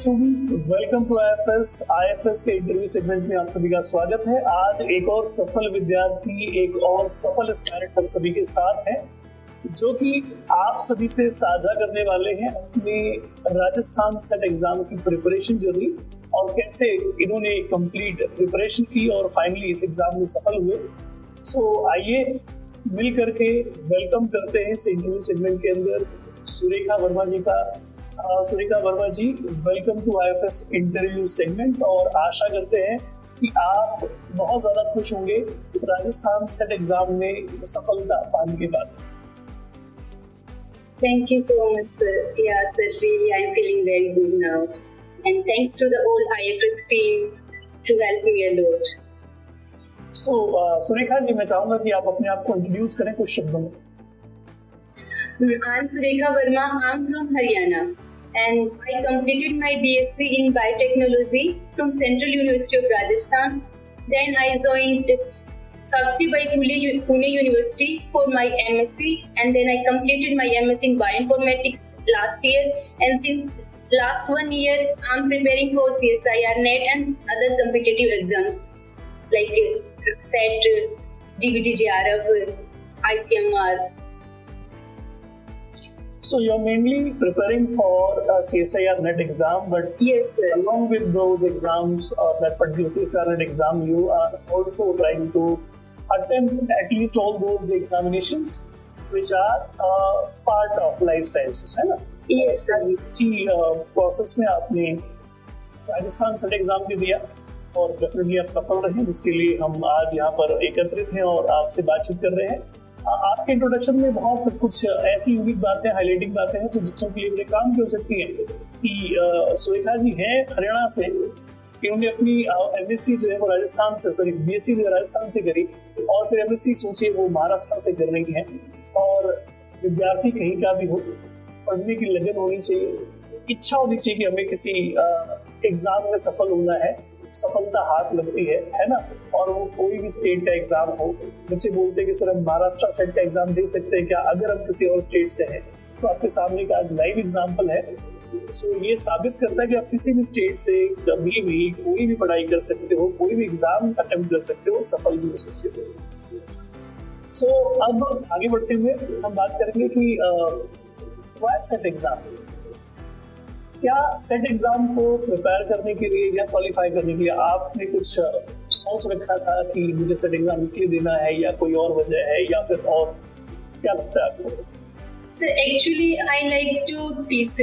Students, welcome to IFS के interview segment में आप सभी का स्वागत है। आज एक और सफल विद्यार्थी, एक और सफल एस्पायरेंट हम सभी के साथ हैं, जो कि आप सभी से साझा करने वाले हैं अपने राजस्थान सेट एग्जाम की प्रिपरेशन जर्नी और कैसे इन्होंने कंप्लीट प्रिपरेशन की और फाइनली इस एग्जाम में सफल हुए। आइए मिल करके वेलकम करते हैं इस इंटरव्यू सेगमेंट के अंदर सुरेखा वर्मा जी का। Surekha Verma ji, welcome to IFS interview segment और आशा करते हैं कि आप बहुत ज्यादा खुश होंगे राजस्थान सेट एग्जाम में सफलता पाने के बाद। Thank you so much, sir. Yeah, sir, really, I'm feeling very good now. And thanks to the whole IFS team to help me a lot. Surekha ji, मैं चाहूंगा कि आप अपने आप को इंट्रोड्यूस करें कुछ शब्दों में। I'm Surekha Verma. I'm from Haryana. And I completed my BSc in Biotechnology from Central University of Rajasthan. Then I joined Savitribai Pune University for my MSc, and then I completed my MSc in Bioinformatics last year. And since last 1 year, I'm preparing for CSIR NET and other competitive exams like SET, DBT-JRF, ICMR. So you're mainly preparing for a CSIR NET exam, but yes, sir. Along with those exams or that particular CSIR NET exam, you are also trying to attempt at least all those examinations which are part of life sciences, है ना? Yes, sir. इसी process में आपने Rajasthan set exam भी दिया और definitely आप सफल रहे, जिसके लिए हम आज यहाँ पर एकत्रित हैं और आपसे बातचीत कर रहे हैं। आपके इंट्रोडक्शन में बहुत कुछ ऐसी यूनिक बातें, हाईलाइटिंग बातें हैं जो बच्चों के लिए बड़े काम की हो सकती है कि सुरेखा जी हैं हरियाणा से, इन्होंने अपनी एमएससी जो है वो राजस्थान से, बीएससी जो है राजस्थान से करी और फिर एमएससी सोचिए वो महाराष्ट्र से कर रही है। और विद्यार्थी कहीं का भी हो, पढ़ने की लगन होनी चाहिए, इच्छा होनी चाहिए कि हमें किसी एग्जाम में सफल होना है, सफलता हाथ लगती है ना। और वो कोई भी स्टेट का एग्जाम हो, बच्चे बोलते हैं कि सर हम महाराष्ट्र सेट का एग्जाम दे सकते हैं क्या? अगर हम किसी और स्टेट से हैं तो आपके सामने का आज लाइव एग्जाम्पल है। तो ये साबित करता है कि आप किसी भी स्टेट से कभी भी कोई भी पढ़ाई कर सकते हो, कोई भी एग्जाम अटेम्प्ट कर सकते हो, सफल भी हो सकते हो। अब आगे बढ़ते हुए हम बात करेंगे कि सेट एग्जाम, क्या सेट एग्जाम को प्रिपेयर करने के लिए या क्वालिफाई करने के लिए आपने कुछ सोच रखा था कि मुझे सेट एग्जाम इसलिए देना है या कोई और वजह है, या फिर और क्या लगता है आपको? Sir actually I like to teach,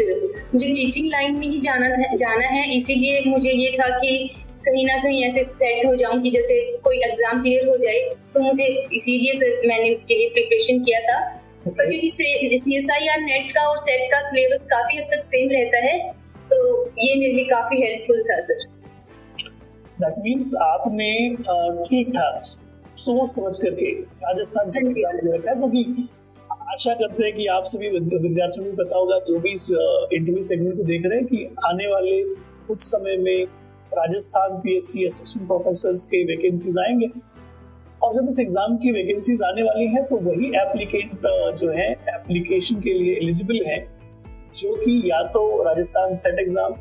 मुझे टीचिंग लाइन में ही जाना है, इसीलिए मुझे ये था कि कहीं ना कहीं ऐसे सेट हो जाऊं कि जैसे कोई एग्जाम क्लियर हो जाए, तो मुझे इसीलिए सर मैंने उसके लिए प्रिपरेशन किया था। क्योंकि CSIR नेट का और सेट का सिलेबस काफी हद तक सेम रहता है, तो ये मेरे लिए काफी हेल्पफुल था सर। That means आपने ठीक ठाक सोच समझ करके राजस्थान से एग्जाम दे रखा है, क्योंकि आशा करते हैं कि आप सभी विद्यार्थियों को पता होगा जो भी इस इंटरव्यू सेगमेंट को देख रहे हैं कि आने वाले कुछ समय में राजस्थान PSC असिस्टेंट प्रोफेसर्स के वैकेंसीज आएंगे, और जब इस एग्जाम की वैकेंसीज आने वाली हैं तो वही एप्लीकेंट जो है एप्लीकेशन के लिए एलिजिबल है जो कि या तो राजस्थान सेट एग्जाम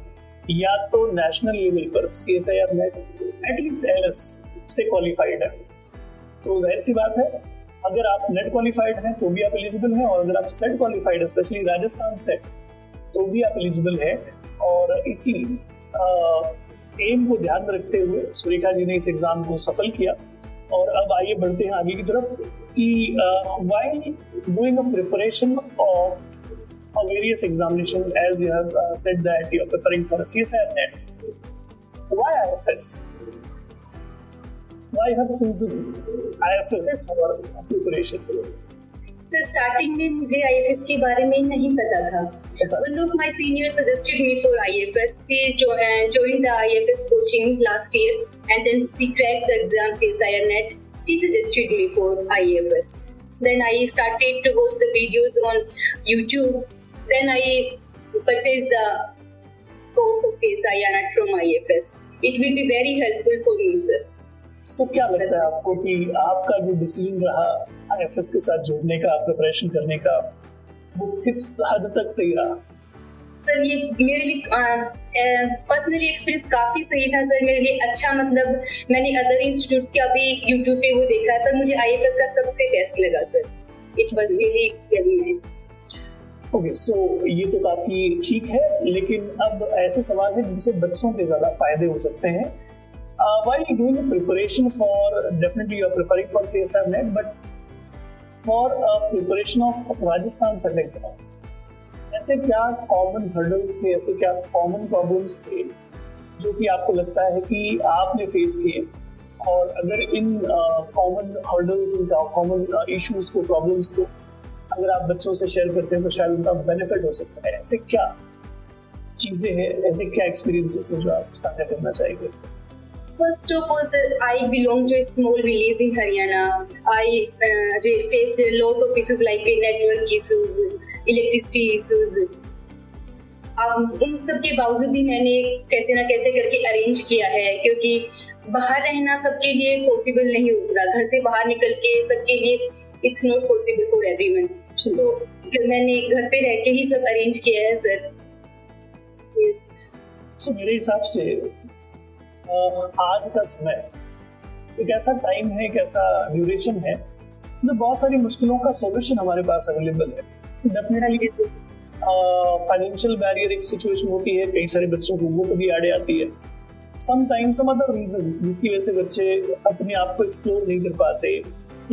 या तो नेशनल लेवल पर CSIR नेट एटलीस्ट LS से क्वालिफाइड है। तो जाहिर सी बात है, अगर आप नेट क्वालिफाइड हैं तो भी आप एलिजिबल हैं, और अगर आप सेट क्वालिफाइड है, स्पेशली राजस्थान सेट, तो भी आप एलिजिबल है। और इसी एम को ध्यान में रखते हुए सुरेखा जी ने इस एग्जाम को सफल किया। और अब आइए बढ़ते हैं आगे की तरफ कि while doing a preparation of a various examination, as you have said that you are preparing for a CSIR NET, why IFS? Why have chosen IFS for preparation? Sir starting में मुझे IFS के बारे में नहीं पता था। One of my seniors suggested me for IFS. She joined the IFS coaching last year, and then she cracked the exam CSIR NET. She suggested me for IFS. Then I started to watch the videos on YouTube. Then I purchased the course of CSIR NET from IFS. It will be very helpful for me, sir. So क्या लगता है आपको कि आपका जो decision रहा IFS के साथ जुड़ने का, प्रिपरेशन करने का, वो किस हद तक सही रहा? सर ये मेरे लिए पर्सनली एक्सपीरियंस काफी सही था सर, मेरे लिए अच्छा, मतलब मैंने अदर इंस्टीट्यूट्स का भी यूट्यूब पे वो देखा है, पर मुझे IFS का सबसे बेस्ट लगा sir. It was really very nice. Okay, so ये तो काफी ठीक है, लेकिन अब ऐसे सवाल है जिनसे बच्चों के ज्यादा फायदे हो सकते हैं। While doing the preparation for, definitely you are preparing for CSR NET, but for preparation of Rajasthan SET exam, ऐसे क्या कॉमन हर्डल्स थे, ऐसे क्या कॉमन प्रॉब्लम्स थे जो कि आपको लगता है कि आपने फेस किए, और अगर in common hurdles, in common issues को, प्रॉब्लम्स को अगर आप बच्चों से शेयर करते हैं तो शायद उनका बेनिफिट हो सकता है। ऐसे क्या चीजें हैं, ऐसे क्या एक्सपीरियंसेस हैं जो आप साझा करना चाहेंगे? First of all, sir, I belong to a small village in Haryana. I faced a lot of issues like network issues, electricity issues. अब उन सब के बावजूद भी मैंने कैसे ना कैसे करके अरेंज किया है, क्योंकि बाहर रहना सबके लिए पॉसिबल नहीं होता, घर से बाहर निकल के सबके लिए it's not possible for everyone. तो फिर मैंने घर पे रह के ही सब अरेंज किया है सर। यस। सो मेरे हिसाब से आज का समय एक ऐसा टाइम है, एक ऐसा ड्यूरेशन है जो बहुत सारी मुश्किलों का सॉल्यूशन हमारे पास अवेलेबल है। डेफिनेटली फाइनेंशियल बैरियर एक सिचुएशन होती है, कई सारे बच्चों को वो कभी आड़े आती है, समटाइम्स सम अदर रीजंस जिसकी वजह से बच्चे अपने आप को एक्सप्लोर नहीं कर पाते,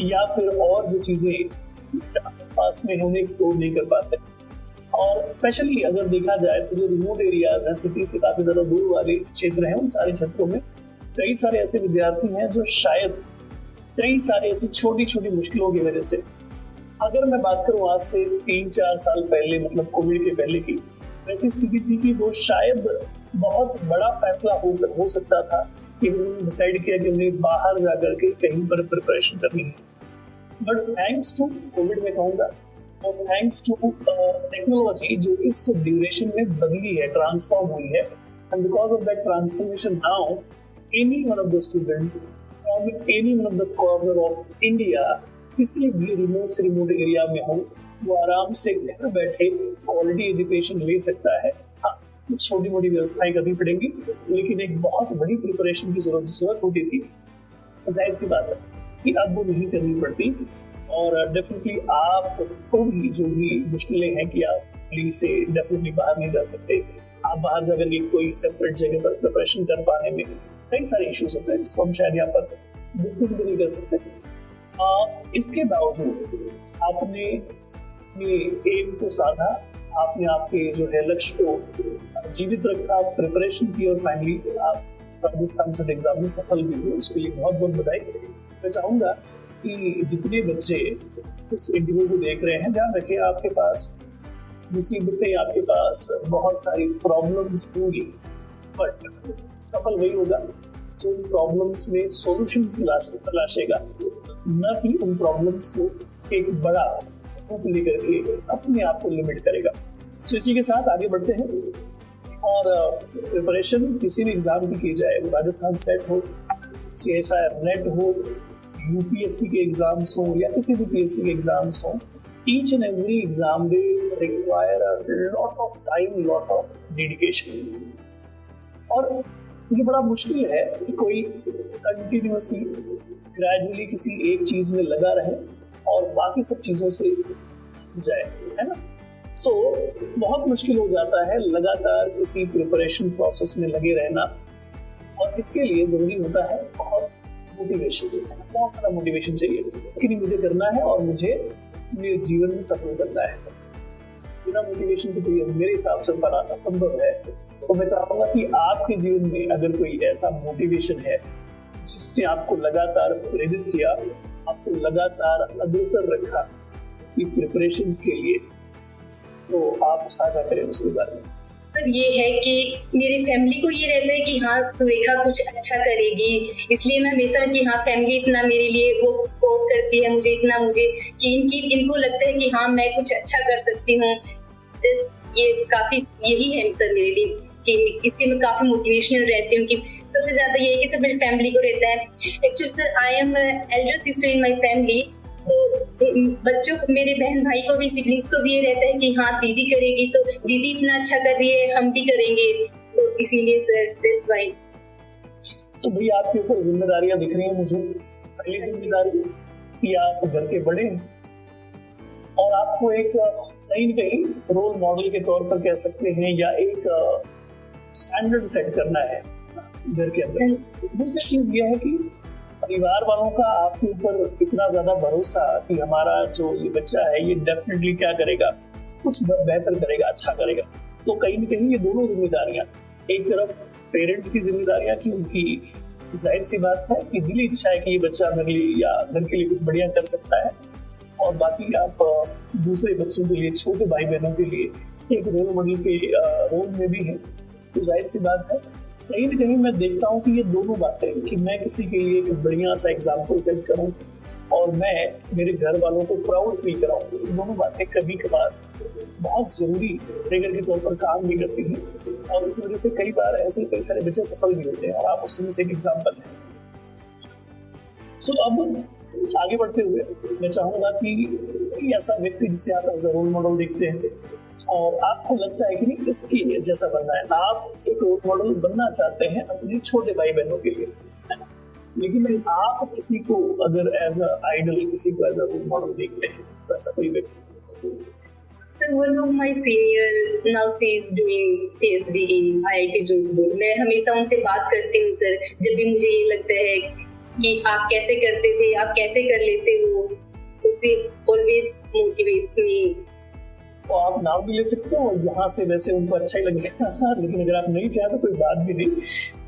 या फिर और जो चीजें आसपास में है उन्हें एक्सप्लोर नहीं कर पाते। और स्पेशली अगर देखा जाए तो जो रिमोट एरियाज हैं, सिटी से काफी ज्यादा दूर वाले क्षेत्र हैं, उन सारे क्षेत्रों में कई सारे ऐसे विद्यार्थी हैं जो शायद कई सारे ऐसी छोटी छोटी मुश्किलों की वजह से, अगर मैं बात करूं आज से 3-4 साल पहले, मतलब कोविड के पहले की ऐसी स्थिति थी कि वो शायद बहुत बड़ा फैसला हो सकता था कि उन्होंने डिसाइड किया कि उन्हें बाहर जाकर के कहीं पर प्रिपरेशन करनी है। बट थैंक्स टू कोविड में कहूँगा, और थैंक्स टू टेक्नोलॉजी जो इस ड्यूरेशन में बदली है, ट्रांसफॉर्म हुई है, and because of that transformation now any one of the student from any one of the corner of India, किसी भी रिमोट से रिमोट एरिया में हो, वो आराम से घर बैठे क्वालिटी एजुकेशन ले सकता है। छोटी मोटी व्यवस्थाएं करनी पड़ेंगी, लेकिन एक बहुत बड़ी प्रिपरेशन की जरूरत होती थी, जाहिर सी बात है कि अब वो नहीं करनी पड़ती। और डेफिनेटली आपको भी जो भी मुश्किलें हैं कि आप दिल्ली से डेफिनेटली बाहर नहीं जा सकते, आप बाहर जाकर के कोई सेपरेट जगह पर प्रिपरेशन कर पाने में कई सारे इश्यूज होते हैं जिसको हम शायद यहाँ पर डिस्कस भी नहीं कर सकते। इसके बावजूद आपने अपने एम को साधा, आपने आपके जो है लक्ष्य को जीवित रखा, प्रिपरेशन की, और फाइनली आप राजस्थान SET एग्जाम में सफल भी हुए, उसके लिए बहुत बहुत बधाई। मैं चाहूंगा कि जितने बच्चे इस इंटरव्यू को देख रहे हैं, ध्यान रखिए आपके पास मुसीबतें, आपके पास बहुत सारी प्रॉब्लम्स होंगी, बट सफल वही होगा जो उन प्रॉब्लम्स में सॉल्यूशंस तलाशेगा, न कि उन प्रॉब्लम्स को एक बड़ा रूप लेकर के अपने आप को लिमिट करेगा। तो इसी के साथ आगे बढ़ते हैं, और प्रिपरेशन किसी भी एग्जाम की जाए, वो राजस्थान SET हो, CSIR NET हो, UPSC के एग्जाम्स हो, या किसी भी PSC के एग्जाम्स हो, each and every exam will require a lot of time, lot of dedication। और ये बड़ा मुश्किल है कि कोई कंटिन्यूअसली ग्रेजुअली किसी एक चीज में लगा रहे और बाकी सब चीजों से जाए, है ना। सो बहुत मुश्किल हो जाता है लगातार किसी प्रिपरेशन प्रोसेस में लगे रहना, और इसके लिए जरूरी होता है बहुत मोटिवेशन, बहुत सारा मोटिवेशन चाहिए कि नहीं मुझे करना है और मुझे मेरे जीवन में सफल करना है। बिना मोटिवेशन के तो ये मेरे हिसाब से बड़ा असंभव है। तो मैं चाहूंगा कि आपके जीवन में अगर कोई ऐसा मोटिवेशन है जिसने आपको लगातार प्रेरित किया, आपको लगातार अग्रसर रखा कि प्रिपरेशंस के लिए, तो आप साझा करें उसके बारे में। सर ये है कि मेरी फैमिली को ये रहता है कि हाँ सुरेखा कुछ अच्छा करेगी, इसलिए मैं हमेशा कि हाँ फैमिली इतना मेरे लिए वो सपोर्ट करती है मुझे, इतना मुझे कि इनको लगता है कि हाँ मैं कुछ अच्छा कर सकती हूँ। ये काफी यही है सर मेरे लिए कि इससे मैं काफी मोटिवेशनल रहती हूँ। कि सबसे ज्यादा ये है कि सर मेरी फैमिली को रहता है। Actually sir I am Elder sister in my family, तो बच्चों को, मेरे बहन भाई को भी, सिबलिंग्स को भी ये रहता है कि हाँ दीदी करेगी तो दीदी इतना अच्छा कर रही है, हम भी करेंगे, तो इसीलिए सर दैट्स व्हाई। तो भैया आपके ऊपर जिम्मेदारियां दिख रही हैं मुझे। पहली जिम्मेदारी कि आप घर के बड़े हैं और आपको एक कहीं न कहीं रोल मॉडल के तौर पर कह सकते हैं, या एक स्टैंडर्ड सेट करना है घर के अंदर। दूसरी चीज यह है कि परिवार वालों का आपके ऊपर इतना ज्यादा भरोसा कि हमारा जो ये बच्चा है ये डेफिनेटली क्या करेगा, कुछ बेहतर करेगा, अच्छा करेगा। तो कहीं न कहीं ये दोनों जिम्मेदारियां, एक तरफ पेरेंट्स की जिम्मेदारियां कि उनकी जाहिर सी बात है कि दिली इच्छा है कि ये बच्चा मेरे लिए या घर के लिए कुछ बढ़िया कर सकता है, और बाकी आप दूसरे बच्चों के लिए, छोटे भाई बहनों के लिए एक रोल मॉडल के रोल में भी हैं। तो जाहिर सी बात है कहीं न कहीं मैं देखता हूँ कि ये दोनों बातें, कि मैं किसी के लिए एक बढ़िया सा एग्जाम्पल सेट करूँ और मैं मेरे घर वालों को प्राउड फील कराऊँ, ये दोनों बातें कभी कभार बहुत जरूरी ट्रिगर के तौर पर काम भी करती हैं, और इस वजह से कई बार ऐसे कई सारे बच्चे सफल भी होते हैं, और आप उसमें से एक एग्जाम्पल हैं। सो अब आगे बढ़ते हुए मैं चाहूंगा कि कोई ऐसा व्यक्ति जिसे आप एज अ रोल मॉडल देखते हैं और आपको लगता है कि नहीं इसके जैसा बनना है, आप एक रोल मॉडल बनना चाहते हैं अपने छोटे भाई बहनों के लिए, लेकिन आप किसी को अगर एज अ आइडल, किसी को एज अ रोल मॉडल देखते हैं, तो ऐसा कोई व्यक्ति? So one of my senior now she is doing PhD in IIT Jodhpur. मैं हमेशा उनसे बात करती हूँ सर, जब भी मुझे ये लगता है कि आप कैसे करते थे, आप कैसे कर लेते हो, उससे always motivates me। तो आप नाम भी ले सकते हो यहाँ से, वैसे उनको अच्छा ही लगेगा लेकिन अगर आप नहीं चाहें तो कोई बात भी नहीं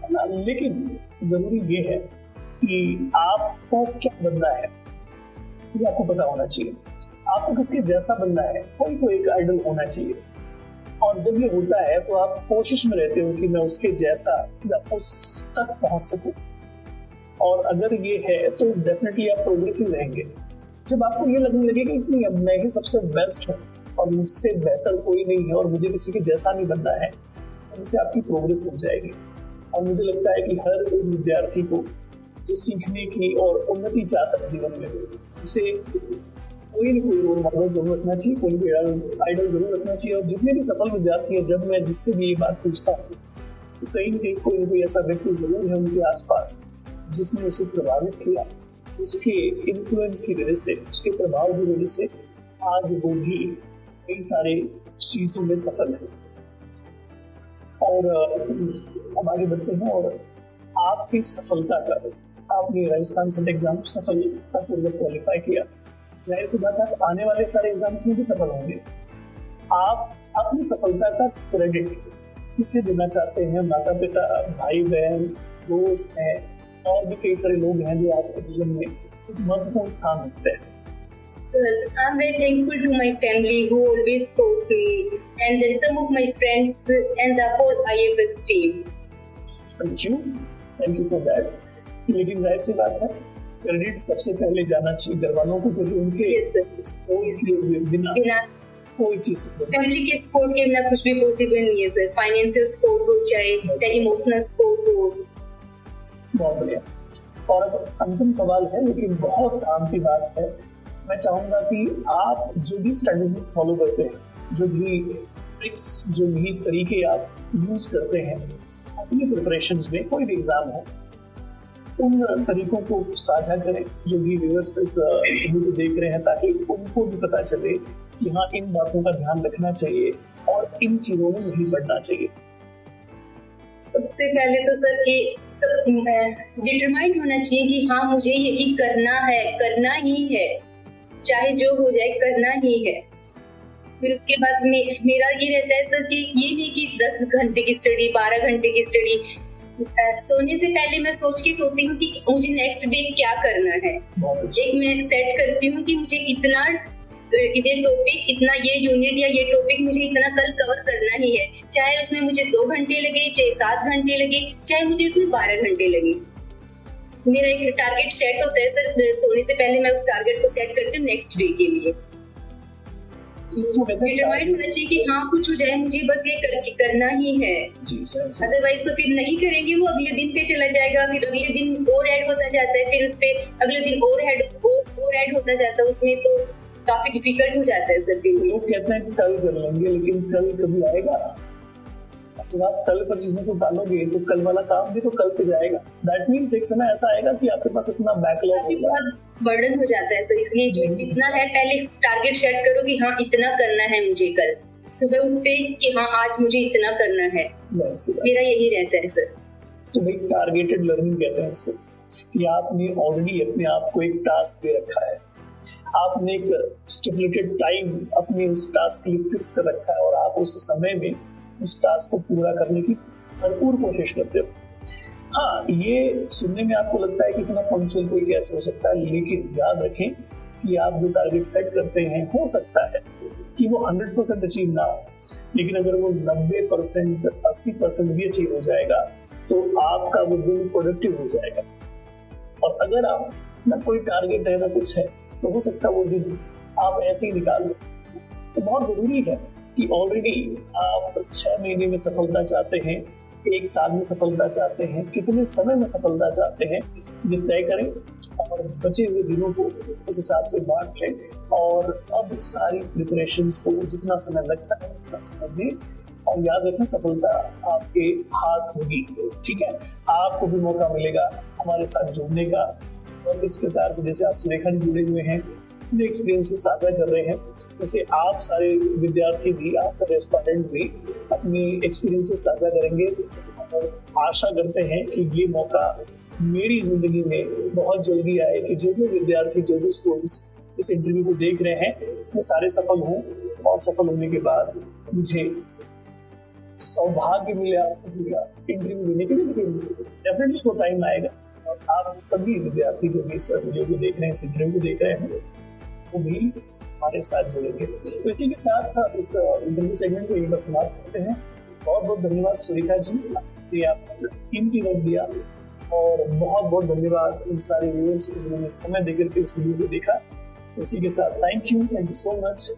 है ना। लेकिन जरूरी ये है कि आपको क्या बनना है ये आपको पता होना चाहिए, आपको किसके जैसा बनना है, कोई तो एक आइडल होना चाहिए। और जब ये होता है तो आप कोशिश में रहते हो कि मैं उसके जैसा या उस तक पहुंच सकूं, और अगर ये है तो डेफिनेटली आप प्रोग्रेसिव रहेंगे। जब आपको ये लगने लगे कि इतनी अब मैं ही सबसे बेस्ट हूँ और मुझसे बेहतर कोई नहीं है और मुझे किसी के जैसा नहीं बनना है, तो इससे आपकी प्रोग्रेस रुक जाएगी। और मुझे लगता है कि हर एक विद्यार्थी को जो सीखने की और उन्नति चाहता है जीवन में, उसे कोई ना कोई रोल मॉडल जरूर रखना चाहिए, कोई भी आइडल जरूर रखना चाहिए। और जितने भी सफल विद्यार्थी हैं, जब मैं जिससे भी ये बात पूछता हूँ तो कहीं ना कहीं कोई ना कोई ऐसा व्यक्ति जरूर है उनके आसपास जिसने उसे प्रभावित किया, उसके इन्फ्लुएंस की वजह से, उसके प्रभाव की वजह से आज वो भी कई सारे चीजों में सफल है। और अब आगे बढ़ते हैं, और आपकी सफलता का, आपने राजस्थान सेट एग्जाम सफलतापूर्वक क्वालिफाई किया, जाहिर सी बात है आने वाले सारे एग्जाम्स में भी सफल होंगे। आप अपनी सफलता का क्रेडिट किससे देना चाहते हैं? माता पिता, भाई बहन, दोस्त हैं, और भी कई सारे लोग हैं जो आपके जीवन में एक महत्वपूर्ण स्थान रखते हैं। Sir, I'm very thankful to my family who always supports me, and then some of my friends and the whole IFS team. Thank you for that. लेकिन जाहिर सी बात है क्रेडिट सबसे पहले जाना चाहिए घर वालों को, क्योंकि उनके सपोर्ट के बिना कोई चीज, फैमिली के सपोर्ट के बिना कुछ भी पॉसिबल नहीं है सर। फाइनेंशियल सपोर्ट हो, चाहे इमोशनल सपोर्ट हो। बहुत बढ़िया। और अब अंतिम सवाल है, लेकिन बहुत काम की बात है। मैं चाहूंगा कि आप जो भी स्ट्रेटजीज फॉलो करते हैं, जो भी ट्रिक्स, जो भी तरीके आप यूज करते हैं अपनी प्रिपरेशंस में, कोई भी एग्जाम हो, उन तरीकों को साझा करें जो भी व्यूअर्स इस वीडियो को देख रहे हैं, ताकि उनको भी पता चले कि हाँ इन बातों का ध्यान रखना चाहिए और इन चीजों में नहीं पड़ना चाहिए। सबसे पहले तो सर कि डिटरमाइंड होना चाहिए कि हाँ मुझे यही करना है, करना ही है, चाहे जो हो जाए करना ही है। फिर उसके बाद मेरा ये रहता है सर कि ये नहीं कि 10 घंटे की स्टडी, 12 घंटे की स्टडी। सोने से पहले मैं सोच के सोती हूँ कि मुझे नेक्स्ट डे क्या करना है। एक मैं सेट करती हूँ कि मुझे इतना ये टॉपिक, इतना ये यूनिट या ये टॉपिक मुझे इतना कल कवर करना ही है, चाहे उसमें मुझे 2 घंटे लगे, चाहे 7 घंटे लगे, चाहे मुझे उसमें 12 घंटे लगे। मेरा एक टारगेट सेट होता है सर, सोने से पहले मैं उस टारगेट को सेट करती हूँ नेक्स्ट डे के लिए। डिटरमाइंड होना चाहिए कि हाँ कुछ हो जाए मुझे बस ये करना ही है, अदरवाइज तो फिर नहीं करेंगे वो अगले दिन पे चला जाएगा, फिर अगले दिन और ऐड होता जाता है, फिर उस पे अगले दिन और ऐड और ऐड होता जाता है उसमें, तो काफी डिफिकल्ट हो जाता है सर। फिर लोग कहते हैं कल कर लेंगे, लेकिन कल कभी आएगा? जब आप कल पर चीजों को डालोगे तो कल वाला काम भी तो कल पे जाएगा। दैट मीन्स एक समय ऐसा आएगा कि आपके पास इतना बैकलॉग होगा, बहुत बर्डन हो जाता है सर। इसलिए जो जितना है पहले टारगेट सेट करो कि हाँ इतना करना है मुझे, कल सुबह उठते कि हाँ आज मुझे इतना करना है, मेरा यही रहता है सर। तो भाई टारगेटेड लर्निंग कहते हैं इसको, कि आपने ऑलरेडी अपने आप को एक टास्क दे रखा है, आपने एक स्टिपुलेटेड टाइम अपने उस टास्क के लिए फिक्स कर रखा है और आप उस समय में उस टास्क को पूरा करने की भरपूर कोशिश करते हो। हाँ, ये सुनने में आपको लगता है कि इतना पंक्चुअल कोई कैसे हो सकता है, लेकिन याद रखें कि आप जो टारगेट सेट करते हैं, हो सकता है कि वो 100% अचीव ना हो, लेकिन अगर वो 90%, 80% भी अचीव हो जाएगा तो आपका वो दिन प्रोडक्टिव हो जाएगा। और अगर आप ना कोई टारगेट है ना कुछ है, तो हो सकता है वो दिन आप ऐसे ही निकाल लो। तो बहुत जरूरी है कि ऑलरेडी आप 6 महीने में सफलता चाहते हैं, 1 साल में सफलता चाहते हैं, कितने समय में सफलता चाहते हैं, ये तय करें और बचे हुए दिनों को उस हिसाब से बांट लें। और अब सारी प्रिपरेशंस को जितना समय लगता है उतना समय दें, और याद रखें सफलता आपके हाथ होगी। ठीक है, आपको भी मौका मिलेगा हमारे साथ जुड़ने का, और इस प्रकार से जैसे आज सुरेखा जी जुड़े हुए हैं, अपने एक्सपीरियंस साझा कर रहे हैं, वैसे आप सारे विद्यार्थी भी, आप सारे एस्पायरेंट्स भी अपनी एक्सपीरियंसेस साझा करेंगे। और आशा करते हैं कि ये मौका मेरी जिंदगी में बहुत जल्दी आए कि जो जो विद्यार्थी, जो जो स्टूडेंट्स इस इंटरव्यू को देख रहे हैं, वो सारे सफल हों, और सफल होने के बाद मुझे सौभाग्य मिले आप सभी का इंटरव्यू देने के लिए। लेकिन डेफिनेटली वो टाइम आएगा और आप सभी विद्यार्थी जो भी इस वीडियो को देख रहे हैं, इस इंटरव्यू को देख रहे हैं, वो भी हमारे साथ जुड़ेंगे। तो इसी के साथ इस इंटरव्यू सेगमेंट को यहीं पर समाप्त करते हैं। बहुत बहुत धन्यवाद सुरेखा जी, आपने कीमती वक्त दिया, और बहुत बहुत धन्यवाद उन सारे व्यूअर्स को जिन्होंने समय देकर के इस वीडियो को देखा। तो इसी के साथ थैंक यू सो मच।